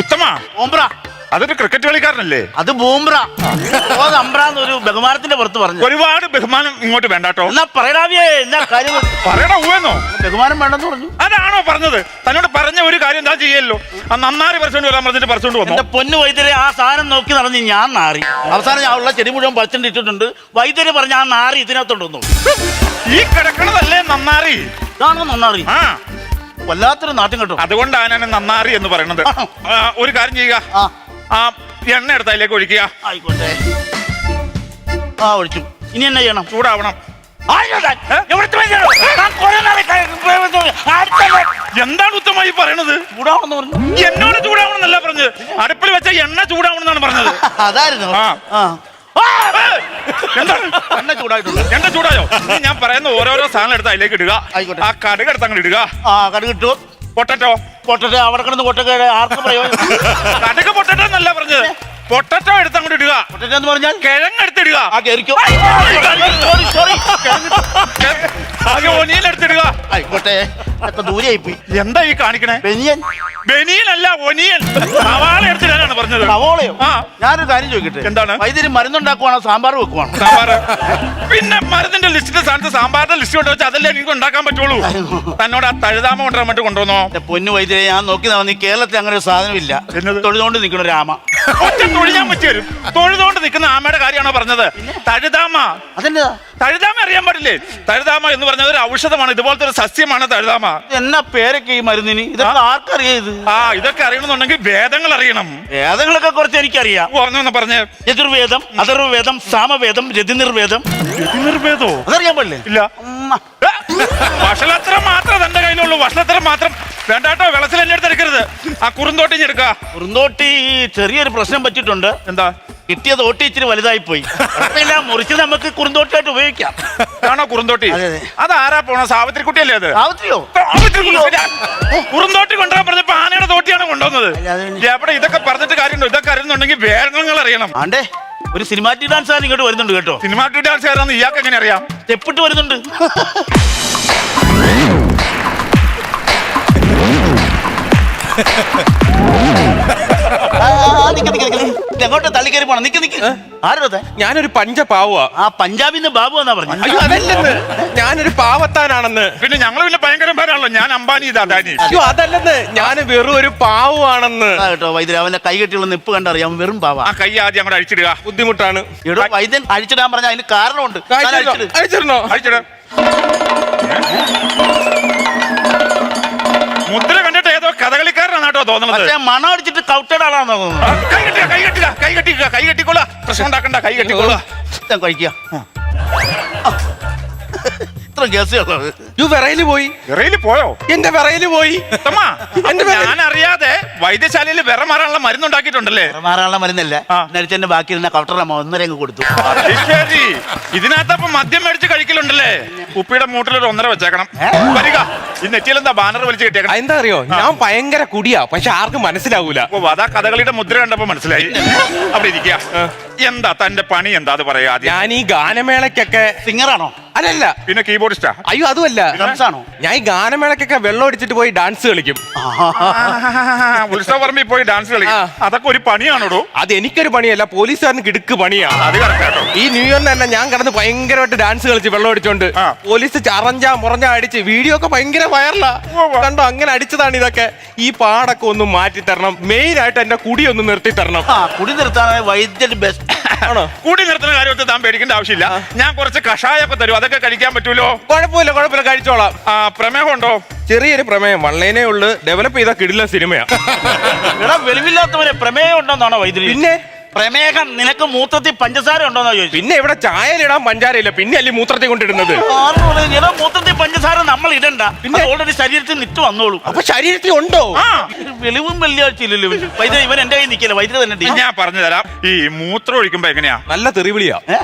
ഉത്തമ ഓംബ്ര അതൊരു ക്രിക്കറ്റ് കളിക്കാരനല്ലേ? അത് ബൂംബ്ര അമ്പ്രാന്നൊരു ബഹുമാനത്തിന്റെ പുറത്ത് പറഞ്ഞു. ഒരുപാട് ബഹുമാനം ഇങ്ങോട്ട് വേണ്ടാട്ടോ. എന്നാ പറയടാവിയേ, എന്നാ കാര്യം പറയണോ ഊവെന്നോ? ബഹുമാനം വേണ്ടെന്ന് പറഞ്ഞു. അതാണോ പറഞ്ഞത്? തന്നോട് പറഞ്ഞ ഒരു കാര്യം എന്താ ചെയ്യല്ലോ? ആ നന്നാരി പറിച്ചോണ്ട് വരാൻ പറഞ്ഞിട്ട് പറിച്ചോണ്ട് വന്നു. എന്റെ പൊന്നു വൈദ്യരെ, ആ സാധനം നോക്കി നടന്ന് ഞാൻ നാറി. അവസാനം ഞാൻ ഉള്ള ചെടി മുഴുവൻ പറിച്ചിട്ട് ഇട്ടിട്ടുണ്ട്. വൈദ്യര് പറഞ്ഞ ആ നാറി ഇതിനകത്തോണ്ട് ഈ കിടക്കണതല്ലേ നന്നാറി? ഇതാണോ നന്നാറി? ആ, വല്ലാത്തൊരു നാട്ടും കേട്ടോ. അതുകൊണ്ടാണ് ഞാൻ നന്നാറി എന്ന് പറയുന്നത്. ഒരു കാര്യം ചെയ്യുക, ആ എണ്ണ എടുത്ത് അതിലേക്ക് ഒഴിക്കുക. ആയിക്കോട്ടെ. ആ ഒഴിച്ചു. ഇനി എന്നാ ചെയ്യണം? ചൂടാവണം. എന്താണ് ഉത്തമായി പറയണത്? ചൂടാവണമെന്ന് പറഞ്ഞു. എന്നോട് ചൂടാവണമെന്നല്ല പറഞ്ഞത്, അടുപ്പിൽ വെച്ച എണ്ണ ചൂടാവണമെന്നാണ് പറഞ്ഞത്. അതായിരുന്നു. എന്താണ്? എണ്ണ ചൂടായിട്ടുണ്ട്. എണ്ണ ചൂടായോ? ഞാൻ പറയുന്ന ഓരോരോ സാധനം എടുത്ത് അതിലേക്ക് ഇടുക. ആയിക്കോട്ടെ. ആ കടുക് എടുത്ത് അങ്ങോട്ട് ഇടുക. കടുക് ഇട്ടു. പൊട്ടറ്റോ പൊട്ടറ്റോ അവിടെ കിടന്ന് പൊട്ടൊക്കെ ആർക്കും പ്രയോജനം. കടുക് പൊട്ടറ്റോ എന്നല്ല പറഞ്ഞത്, പൊട്ടറ്റോ എടുത്ത് അങ്ങോട്ട് ഇടുക. പൊട്ടറ്റോ എന്ന് പറഞ്ഞാൽ കിഴങ്ങ് എടുത്തിടുക. ഒനിയൻ എടുത്തിടുക. ആയിക്കോട്ടെ. എത്ര ദൂരെയായി പോയി. എന്താ ഈ കാണിക്കണേ? ബനിയൻ. ബനിയൻ അല്ല, ഒനിയൻ. സവാള എടുത്തിടാനാണ് പറഞ്ഞത്. സവോളയോ? ആ, ഞാനൊരു കാര്യം ചോദിക്കട്ടെ. എന്താണ്? വൈദ്യുതി മരുന്നുണ്ടാക്കുവാണോ സാമ്പാർ വെക്കുവാണോ? സാമ്പാർ. പിന്നെ മരുന്നിന്റെ ലിസ്റ്റിന്റെ സ്ഥാനത്ത് സാമ്പാറിന്റെ ലിസ്റ്റ് കൊണ്ട് വെച്ചാൽ അതല്ലേ എനിക്ക് ഉണ്ടാക്കാൻ പറ്റുള്ളൂ. തന്നോട് ആ തഴുതാമ കൊണ്ടുവരാൻ വേണ്ടി കൊണ്ടുവന്നോ? പൊന്നു വൈദ്യുതി, ഞാൻ നോക്കി നടന്നു. ഈ കേരളത്തിൽ അങ്ങനെ ഒരു സാധനമില്ല. തൊഴുതുകൊണ്ട് നിൽക്കണ ഒരു ആമ. ഒറ്റ തൊഴിയാൻ പറ്റി വരും. തൊഴുതുകൊണ്ട് നിൽക്കുന്ന ആമയുടെ കാര്യമാണോ പറഞ്ഞത്? തഴുതാമ. അതെന്താ? തഴുതാമ അറിയാൻ പാടില്ലേ? തഴുതാമ എന്ന് പറഞ്ഞത് ഒരു ഔഷധമാണ്. ഇതുപോലത്തെ ഒരു സസ്യമാണ് തഴുതാമ. എന്നാ പേരൊക്കെ ഈ മരുന്നിന്? ഇതൊക്കെ ആർക്കറിയാം ഇത്? ഇതൊക്കെ അറിയണമെന്നുണ്ടെങ്കിൽ വേദങ്ങൾ അറിയണം. വേദങ്ങളൊക്കെ കുറച്ച് എനിക്കറിയാം. പറഞ്ഞേ. യജുർവേദം, അഥർവവേദം, സാമവേദം, രതിനിർവേദം. രതിനിർവേദോ? അതറിയാൻ പാടില്ലേ? ഇല്ല. വഷളത്രം മാത്രം തന്റെ കയ്യിലുള്ളൂ. വഷളത്രം മാത്രം വേണ്ടാട്ടോ. വെള്ളത്തിൽ എന്നെ എടുത്തെടുക്കരുത്. ആ കുറുന്തോട്ടി എടുക്കുക. കുറുന്തോട്ടി ചെറിയൊരു പ്രശ്നം പറ്റിയിട്ടുണ്ട്. എന്താ? കിട്ടിയത് ഓട്ടി ഇച്ചിരി വലുതായി പോയി. മുറിച്ച് നമുക്ക് കുറുന്തോട്ടിയായിട്ട് ഉപയോഗിക്കാം. ആണോ കുറുന്തോട്ടി? അതാരാ പോണോ? സാവിത്രിക്കുട്ടിയല്ലേ അത്? സാവിത്രിയോ? കുറുന്തോട്ടി കൊണ്ടുവരാൻ പറഞ്ഞപ്പോ ആനയുടെ തോട്ടിയാണ് കൊണ്ടുവന്നത്. എവിടെ? ഇതൊക്കെ പറഞ്ഞിട്ട് കാര്യമുണ്ടോ? ഇതൊക്കെ അറിയുന്നുണ്ടെങ്കിൽ വേദങ്ങൾ അറിയണം. ആണ്ടേ, ഒരു സിനിമാറ്റിക് ഡാൻസ് ഇങ്ങോട്ട് വരുന്നുണ്ട് കേട്ടോ. സിനിമാറ്റിക് ഡാൻസ് ആരാന്ന് ഇയാൾക്ക് എങ്ങനെ അറിയാം? സ്റ്റെപ്പിട്ട് വരുന്നുണ്ട്. എങ്ങോട്ട് തള്ളിക്കറി പോണം? നിക്ക്. ആരുടെ? ഞാനൊരു പഞ്ചപാവുക. ആ പഞ്ചാബിന്ന് ബാബു എന്നാ പറഞ്ഞു. അയ്യോ അതല്ലെന്ന്, ഞാനൊരു പാവത്താനാണെന്ന്. പിന്നെ ഞങ്ങൾ പിന്നെ ഭയങ്കരന്മാരാണല്ലോ. ഞാൻ അംബാനി, ഇത് അദാനി. അയ്യോ അതല്ലെന്ന്, ഞാൻ വെറും ഒരു പാവുവാണെന്ന്. കേട്ടോ വൈദ്യുതി, അവന്റെ കൈ കെട്ടിയുള്ള നിപ്പ് കണ്ടറിയാം. വെറും പാവ. ആ കൈ ആദ്യം അങ്ങോട്ട് അഴിച്ചിടുക. ബുദ്ധിമുട്ടാണ്. വൈദ്യൻ അഴിച്ചിടാൻ പറഞ്ഞ അതിന് കാരണമുണ്ട്. അഴിച്ചിടണോ? അഴിച്ചിട. മുദ്ര കണ്ടിട്ട് ഏതോ കഥകളിക്കാരനാണ് കേട്ടോ തോന്നുന്നത്. പക്ഷേ മണം അടിച്ചിട്ട് കൗട്ടയുടെ ആളാണെന്ന് തോന്നുന്നു. കൈ കെട്ടിക്കൊള്ള. പ്രശ്നം ഉണ്ടാക്കണ്ട. കൈ കെട്ടിക്കൊള്ളുക. കഴിക്കുക. ഇത്ര കേസുള്ളത്. വിറയില് പോയി. വിറയില് പോയോ? എന്റെ വിറയില് പോയി. ഞാൻ അറിയാതെ വൈദ്യശാലയിൽ വിറ മാറാനുള്ള മരുന്നുണ്ടാക്കിയിട്ടുണ്ടല്ലേ? മാറാനുള്ള മരുന്നല്ല, നടിച്ചെന്റെ ബാക്കി ഇരുന്ന കൗട്ടറമ്മ 1.5 കൊടുത്തു. ശരി. ഇതിനകത്തപ്പം മദ്യം മേടിച്ച് കഴിക്കലുണ്ടല്ലേ? കുപ്പിയുടെ മൂട്ടിലൊരു 1.5 വെച്ചേക്കണം. വരിക. ഈ നെറ്റിയിലെന്താ ബാനർ വലിച്ചു കിട്ടിയേക്കണം? എന്താ അറിയോ, ഞാൻ ഭയങ്കര കുടിയാ, പക്ഷെ ആർക്കും മനസ്സിലാവൂല. അതാ കഥകളിയുടെ മുദ്ര കണ്ടപ്പോ മനസ്സിലായി. അവിടെ ഇരിക്കുക. എന്താ തന്റെ പണി? എന്താ അത് പറയാ? ഞാൻ ഈ ഗാനമേളക്കൊക്കെ സിംഗറാണോ? അല്ലല്ല. പിന്നെ കീബോർഡിസ്റ്റാ? അയ്യോ അതുമല്ല. ഡ്രംസാണോ? ഞാൻ ഈ ഗാനമേളക്കൊക്കെ വെള്ളം അടിച്ചിട്ട് പോയി ഡാൻസ് കളിക്കും. ഉത്സവപറമ്പിൽ പോയി ഡാൻസ് കളിക്കും. അതൊക്കെ ഒരു പണിയാണോടോ? അത് എനിക്കൊരു പണിയല്ല, പോലീസുകാരന് കിടുക്ക് പണിയാണ്. അത് കറക്റ്റാട്ടോ. ഈ ന്യൂ ഇയറിന് തന്നെ ഞാൻ കിടന്ന് ഭയങ്കരമായിട്ട് ഡാൻസ് കളിച്ച് വെള്ളം അടിച്ചോണ്ട് പോലീസ് ചറഞ്ചാ മുറഞ്ഞാ അടിച്ച് വീഡിയോ ഒക്കെ ഭയങ്കര വൈറലാ. കണ്ടോ? അങ്ങനെ അടിച്ചതാണ് ഇതൊക്കെ. ഈ പാടൊക്കെ ഒന്ന് മാറ്റി തരണം. മെയിൻ ആയിട്ട് എന്റെ കുടി ഒന്ന് നിർത്തി തരണം. കുടി നിർത്താൻ വൈദ്യുതി ബെസ്റ്റ് ആണോ? കൂടി നിർത്തുന്ന കാര്യത്തിൽ താൻ പേടിക്കേണ്ട ആവശ്യമില്ല. ഞാൻ കുറച്ച് കഷായൊക്കെ തരും. അതൊക്കെ കഴിക്കാൻ പറ്റൂലോ? കുഴപ്പമില്ല കഴിച്ചോളാം. പ്രമേഹം ഉണ്ടോ? ചെറിയൊരു പ്രമേയം, വള്ളേനേ ഉള്ളു. ഡെവലപ്പ് ചെയ്ത കിടില സിനിമയാ. വെളിവില്ലാത്തവരെ പ്രമേയം ഉണ്ടോന്നാണോ വൈദ്യുതി? പിന്നെ പ്രമേഹം നിനക്ക് മൂത്രത്തിൽ പഞ്ചസാര ഉണ്ടോന്നാ ചോദിച്ചു. പിന്നെ ഇവിടെ ചായയിലിടാൻ പഞ്ചാരയില്ല, പിന്നെ അല്ലേ മൂത്രത്തിൽ കൊണ്ടിടുന്നത്? മൂത്രത്തിൽ പഞ്ചസാര നമ്മൾ ഇടണ്ട. പിന്നെ ഓൾറെഡി ശരീരത്തിൽ നിറ്റ് വന്നോളൂ. അപ്പൊ ശരീരത്തിൽ ഉണ്ടോ? വെളിവും വെള്ളിയാഴ്ച ഇല്ലല്ലോ വൈദ്യുതി. ഇവൻ എന്റെ കയ്യിൽ നിൽക്കില്ല. വൈദ്യുതി തന്നെ ഞാൻ പറഞ്ഞു തരാം. ഈ മൂത്രം ഒഴിക്കുമ്പോ എങ്ങനെയാ? നല്ല തെറിവിളിയാ.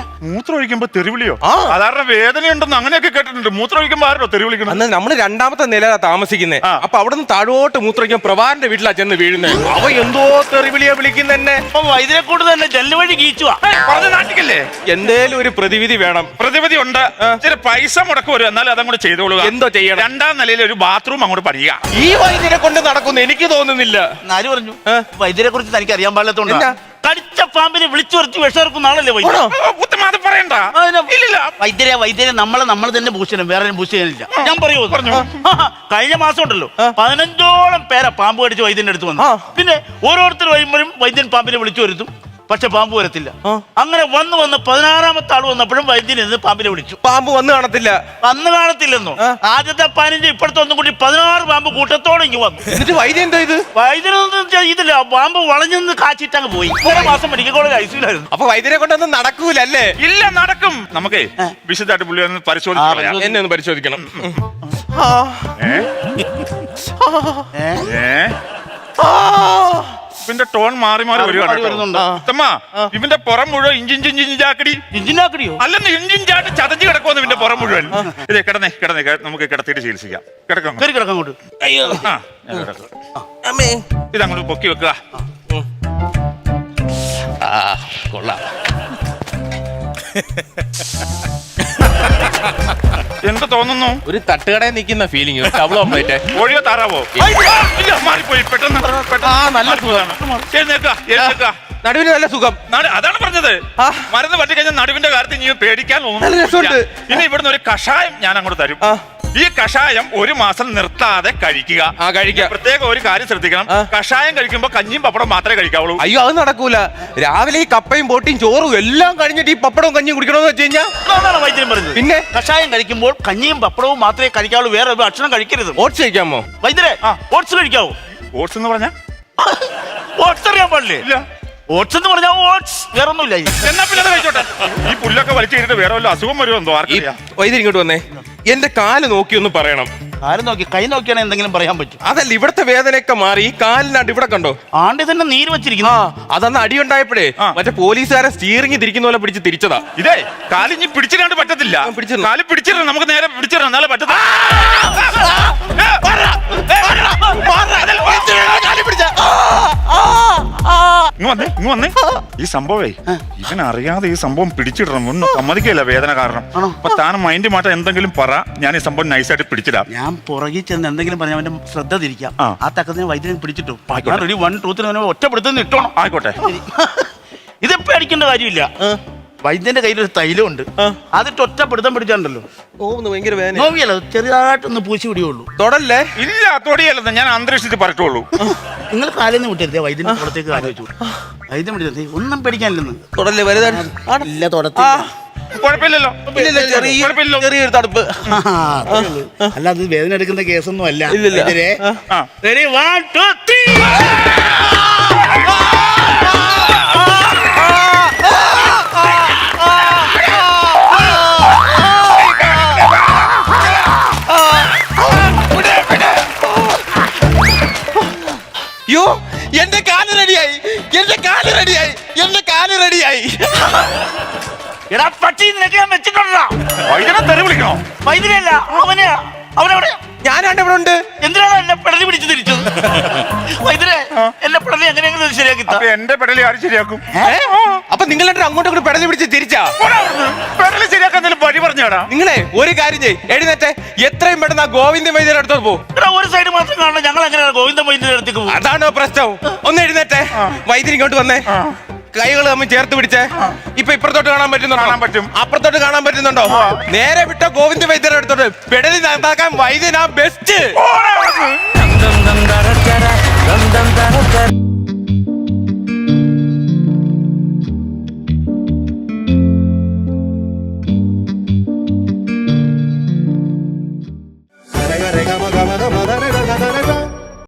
മൂത്രം ഒഴിക്കുമ്പോ തെറിവിളിയോ? സാധാരണ വേദനയുണ്ടെന്ന് അങ്ങനെയൊക്കെ കേട്ടിട്ടുണ്ട്. മൂത്രം ഒഴിക്കുമ്പോ ആരോ തെറിവിളിക്കണം. അന്ന് നമ്മള് 2ാമത്തെ നിലയിലാ താമസിക്കുന്നേ. അപ്പൊ അവിടെ നിന്ന് താഴോട്ട് മൂത്രമൊഴിക്കാൻ പ്രഭാകരന്റെ വീട്ടിലാ ചെന്ന് വീഴുന്നേ. അവ എന്തോ തെറിവിളിയാ വിളിക്കുന്നെ. വൈദ്യുതിയെ കൂടെ ഇവിടെ തന്നെ ജനൽ വഴി കീച്ചുവാ. പറഞ്ഞ നാട്ടിക്കല്ലേ? എന്തേലും ഒരു പ്രതിവിധി വേണം. പ്രതിവിധി ഉണ്ട്. ചില പൈസ മുടക്ക് വരും, എന്നാലും അതങ്ങോട്ട് ചെയ്തോളുക. എന്തോ ചെയ്യണം? 2ാം നിലയിൽ ഒരു ബാത്റൂം അങ്ങോട്ട് പണിയുക. ഈ വൈദ്യരെ കൊണ്ട് നടക്കുന്നു എനിക്ക് തോന്നുന്നില്ല. ആര് പറഞ്ഞു? വൈദ്യരെ കുറിച്ച് തനിക്ക് അറിയാൻ പാടില്ലാത്തോണ്ടാ. എന്നാ? കടിച്ച പാമ്പിനെ വിളിച്ചു വരുത്തി വിഷമിറക്കുന്ന ആളല്ലേ വൈദ്യൻ. ഉത്തമാത് പറയണ്ട. ഇല്ലില്ല. വൈദ്യരെ നമ്മൾ തന്നെ ഭൂഷണം, വേറെ ഭൂഷണില്ല. ഞാൻ പറഞ്ഞു. കഴിഞ്ഞ മാസം ഉണ്ടല്ലോ 15ഓളം പേരെ പാമ്പ് കടിച്ച് വൈദ്യന്റെ അടുത്ത് വന്നു. പിന്നെ ഓരോരുത്തർ വരുമ്പോഴും വൈദ്യൻ പാമ്പിനെ വിളിച്ചു വരുത്തും, പക്ഷെ പാമ്പ് വരത്തില്ല. അങ്ങനെ വന്ന് 16ാമത്തെ ആൾ വന്നപ്പോഴും വൈദ്യൻ ഇന്ന് പാമ്പിനെ വിളിച്ചു. പാമ്പ് വന്ന് കാണത്തില്ല. വന്ന് കാണത്തില്ലെന്നോ? ആദ്യത്തെ 15 ഇപ്പോഴത്തെ ഒന്നും കൂടി 16 പാമ്പ് കൂട്ടത്തോടെ ഇങ്ങ് വന്നു. എന്നിട്ട് വൈദ്യം എന്താ ഇത്? വൈദ്യനൊന്നും ഇതില്ല, പാമ്പ് വളഞ്ഞെന്ന് കാച്ചിട്ടങ്ങ് പോയി. 1 മാസം മെഡിക്കൽ കോളേജ് ഐസിയിലായിരുന്നു. അപ്പൊ വൈദ്യരെ കൊണ്ടൊന്നും നടക്കൂല അല്ലേ? ഇല്ല, നടക്കും. നമുക്കേ വിശദമായിട്ട് പുള്ളി ഒന്ന് പരിശോധിക്കാം. എന്നെ ഒന്ന് പരിശോധിക്കണം. ഇവന്റെ ടോൺ മാറി മാറി വരുന്നുണ്ട്. ഇവന്റെ പുറം മുഴുവൻ ഇഞ്ചിഞ്ചിഞ്ചാക്കടി. ഇഞ്ചിനാക്കടിയോ? അല്ലെന്ന് ഇഞ്ചിഞ്ചാട്ട് ചതഞ്ഞ് കിടക്കുമെന്ന് ഇവന്റെ പുറം മുഴുവൻ. ഇതേ കിടന്നേ നമുക്ക് കിടത്തിയിട്ട് ചികിത്സിക്കാം. കിടക്കാം. കിടക്കങ്ങോട്ട്. ഇതങ്ങോട്ട് പൊക്കി വെക്കുക. കൊള്ളാം. എന്ത് തോന്നുന്നു? ഒരു തട്ടുകടയിൽ നിൽക്കുന്ന ഫീലിംഗ്. ഡബിൾ ഓംപ്ലേറ്റ്. കോഴിയോ താറാവോ? ഇല്ല, മാറിപ്പോയി. പെട്ടെന്ന് നല്ല സുഖമാണ്. എഴുന്നേക്ക. നടുവിന് നല്ല സുഖം. അതാണ് പറഞ്ഞത്. മരുന്ന് പറ്റി കഴിഞ്ഞാൽ നടുവിന്റെ കാര്യത്തിൽ നീ പേടിക്കാൻ നല്ല രസമുണ്ട്. ഇനി ഇവിടുന്ന് ഒരു കഷായം ഞാൻ അങ്ങോട്ട് തരും. ഈ കഷായം 1 മാസം നിർത്താതെ കഴിക്കുക. പ്രത്യേകം ഒരു കാര്യം ശ്രദ്ധിക്കണം. കഷായം കഴിക്കുമ്പോ കഞ്ഞിയും പപ്പടം മാത്രമേ കഴിക്കാവുള്ളൂ. അയ്യോ, അത് നടക്കൂല. രാവിലെ ഈ കപ്പയും ബോട്ടിയും ചോറും എല്ലാം കഴിഞ്ഞിട്ട് ഈ പപ്പടവും കഞ്ഞിയും കുടിക്കണമെന്ന് വെച്ച് കഴിഞ്ഞാൽ വൈദ്യം പറഞ്ഞത്. പിന്നെ കഷായം കഴിക്കുമ്പോൾ കഞ്ഞിയും പപ്പടവും മാത്രമേ കഴിക്കാവുള്ളൂ, വേറെ ഒരു ഭക്ഷണം കഴിക്കരുത്. ഓട്സ് കഴിക്കാമോ വൈദ്യരെ? ഓട്സ് കഴിക്കാവോ? ഓട്സ് എന്ന് പറഞ്ഞാ ഓട്സ് അറിയാൻ പാടില്ലേ? ഇല്ല. ഓട്സ് എന്ന് പറഞ്ഞാൽ ഓട്സ്, വേറെ ഒന്നുമില്ല. എന്നാ പിന്നെ അത് കഴിച്ചോട്ടെ. ഈ പുല്ലൊക്കെ വലിച്ചു കഴിഞ്ഞിട്ട് വേറെ വല്ല അസുഖം വരുമോ എന്തോ ആർക്കറിയാം. വൈദ്യൻ ഇങ്ങോട്ട് വന്നേ. എന്റെ കാല് നോക്കി ഒന്ന് പറയണം. കാല് നോക്കി? കൈ നോക്കിയാണെ എന്തെങ്കിലും പറയാൻ പറ്റും. അതല്ല, ഇവിടത്തെ വേദനയൊക്കെ മാറി. ഈ കാലിനാണ്ട് ഇവിടെ കണ്ടോ? ആണ്ടി തന്നെ നീര് വെച്ചിരിക്കുന്നു. അതന്ന് അടിയുണ്ടായപ്പോഴേ മറ്റേ പോലീസുകാരെ സ്റ്റീറിംഗ് തിരിക്കുന്ന പോലെ പിടിച്ച് തിരിച്ചതാ. ഇതേ കാലിഞ്ഞ് പിടിച്ചിടാണ്ട് പറ്റത്തില്ല. കാല് പിടിച്ചിടണം, നമുക്ക് നേരെ പിടിച്ചിടണം, എന്നാലേ പറ്റത്തില്ല. ഇങ്ങ് വന്നേ. ഈ സംഭവേ ഇവനറിയാതെ ഈ സംഭവം പിടിച്ചിടണം. ഒന്നും സമ്മതിക്കില്ല വേദന കാരണം. അപ്പൊ താൻ മൈൻഡ് മാറ്റാൻ എന്തെങ്കിലും പറ. ഞാൻ ഈ സംഭവം നൈസായിട്ട് പിടിച്ചിടാം. ഞാൻ പുറകിൽ ചെന്ന് എന്തെങ്കിലും പറഞ്ഞാൽ അവന്റെ ശ്രദ്ധ തിരിക്കാം. ആ തക്കത്തിന് വൈദ്യുതി പിടിച്ചിട്ടു. 1 2 3 ഒറ്റപ്പെടുത്തുന്ന ഇട്ടോണം. ആയിക്കോട്ടെ. ഇതിപ്പോ അടിക്കേണ്ട കാര്യമില്ല. വൈദ്യന്റെ കയ്യിലൊരു തൈലമുണ്ട്. അതിട്ട് ഒറ്റപ്പെടുത്താൻ പിടിച്ചാണ്ടല്ലോ ഭയങ്കര വേദന. നോവിയല്ലോ, ചെറുതായിട്ടൊന്ന് പൂശി പിടിയുള്ളൂ. തൊടല്ലേ? ഇല്ല, തൊടിയല്ലെന്ന് ഞാൻ അന്തരീക്ഷത്തിൽ പറട്ടുള്ളൂ. നിങ്ങൾ കാലിന്ന് വിട്ടരുതേ, വൈദ്യന്റെ പുറത്തേക്ക് കാല് വെച്ചു. വൈദ്യം പിടിച്ചേ, ഒന്നും പേടിക്കാനില്ലെന്ന്. തൊടല്ലേ? വലുതാണ്. ഇല്ല, തൊടത്തി കുഴപ്പമില്ലല്ലോ. ചെറിയൊരു തടുപ്പ്. അല്ല, അത് വേദന എടുക്കുന്ന കേസൊന്നും അല്ല. ഇല്ല. 1 2 3. യോ, എന്റെ കാല് റെഡിയായി. എടാ പട്ടി, നിനക്ക് ഞാൻ വെച്ചിട്ടുണ്ടോ? വൈദ്യനെ തെറി വിളിക്കണോ? വൈദ്യനല്ല, അവനെവിടെ? ഞാനാണ്ട് ഇവിടെ ഉണ്ട്. എന്തിനാണ് എന്നെ പെടലി പിടിച്ച് തിരിച്ചത്? വൈദ്യരെ, എന്നെ പെടലി എങ്ങനെയെങ്കിലും ശരിയാക്കി. എന്റെ പെടലി ആര് ശരിയാക്കും? അപ്പൊ നിങ്ങൾ അങ്ങോട്ടും കൂടി പെടലി പിടിച്ച് തിരിച്ചാ? പെടലി ശരിയാക്കാൻ എന്തെങ്കിലും വഴി പറഞ്ഞാടാ? നിങ്ങളെ ഒരു കാര്യം ചെയ്യ്, എഴുന്നേറ്റെ എത്രയും പെട്ടെന്ന് ആ ഗോവിന്ദ വൈദ്യരുടെ അടുത്തോട്ട് പോ. ഒരു സൈഡ് മാത്രം കാണണം, ഞങ്ങൾ എങ്ങനെയാണ് ഗോവിന്ദ വൈദ്യരുടെ അടുത്തേക്ക് പോകും? അതാണോ പ്രശ്നം? ഒന്ന് എഴുന്നേറ്റെ. വൈദ്യൻ ഇങ്ങോട്ട് വന്നേ. കൈകൾ തമ്മിൽ ചേർത്ത് പിടിച്ചേ. ഇപ്പൊ ഇപ്പുറത്തോട്ട് കാണാൻ പറ്റും, അപ്പുറത്തോട്ട് കാണാൻ പറ്റുന്നുണ്ടോ? നേരെ വിട്ട ഗോവിന്ദ വൈദ്യരുടെ അടുത്തോട്ട്. പെടലി നന്നാക്കാൻ വൈദ്യനാ ബെസ്റ്റ്.